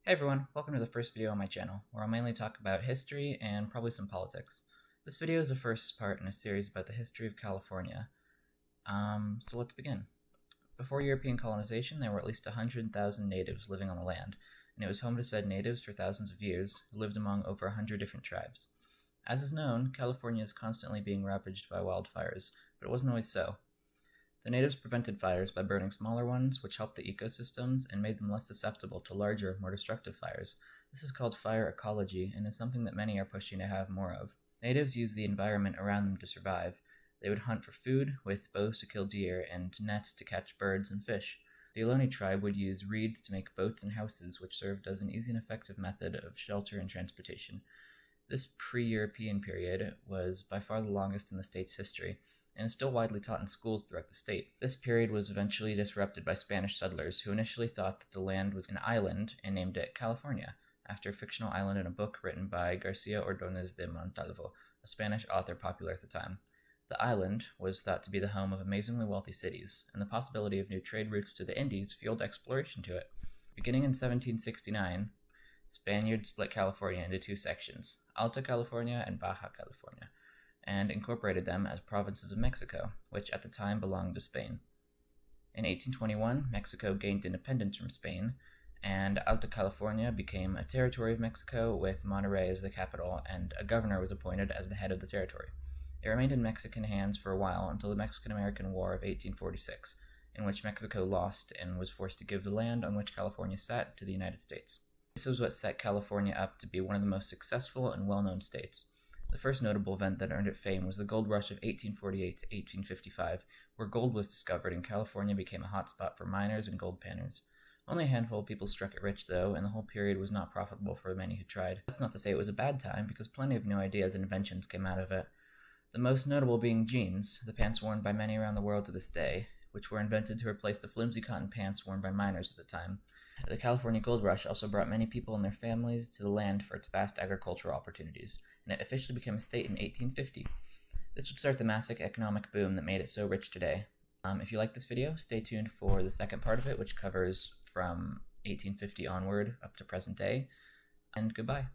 Hey everyone, welcome to the first video on my channel, where I'll mainly talk about history and probably some politics. This video is the first part in a series about the history of California. So let's begin. Before European colonization, there were at least 100,000 natives living on the land, and it was home to said natives for thousands of years, who lived among over 100 different tribes. As is known, California is constantly being ravaged by wildfires, but it wasn't always so. The natives prevented fires by burning smaller ones, which helped the ecosystems and made them less susceptible to larger, more destructive fires. This is called fire ecology and is something that many are pushing to have more of. Natives used the environment around them to survive. They would hunt for food, with bows to kill deer and nets to catch birds and fish. The Ohlone tribe would use reeds to make boats and houses, which served as an easy and effective method of shelter and transportation. This pre-European period was by far the longest in the state's history, and is still widely taught in schools throughout the state. This period was eventually disrupted by Spanish settlers, who initially thought that the land was an island and named it California, after a fictional island in a book written by Garcia Ordonez de Montalvo, a Spanish author popular at the time. The island was thought to be the home of amazingly wealthy cities, and the possibility of new trade routes to the Indies fueled exploration to it. Beginning in 1769, Spaniards split California into two sections, Alta California and Baja California, and incorporated them as provinces of Mexico, which at the time belonged to Spain. In 1821, Mexico gained independence from Spain, and Alta California became a territory of Mexico with Monterrey as the capital, and a governor was appointed as the head of the territory. It remained in Mexican hands for a while until the Mexican-American War of 1846, in which Mexico lost and was forced to give the land on which California sat to the United States. This was what set California up to be one of the most successful and well-known states. The first notable event that earned it fame was the gold rush of 1848 to 1855, where gold was discovered and California became a hotspot for miners and gold panners. Only a handful of people struck it rich, though, and the whole period was not profitable for the many who tried. That's not to say it was a bad time, because plenty of new ideas and inventions came out of it. The most notable being jeans, the pants worn by many around the world to this day, which were invented to replace the flimsy cotton pants worn by miners at the time. The California Gold Rush also brought many people and their families to the land for its vast agricultural opportunities, and it officially became a state in 1850. This would start the massive economic boom that made it so rich today. If you like this video, stay tuned for the second part of it, which covers from 1850 onward up to present day, and goodbye.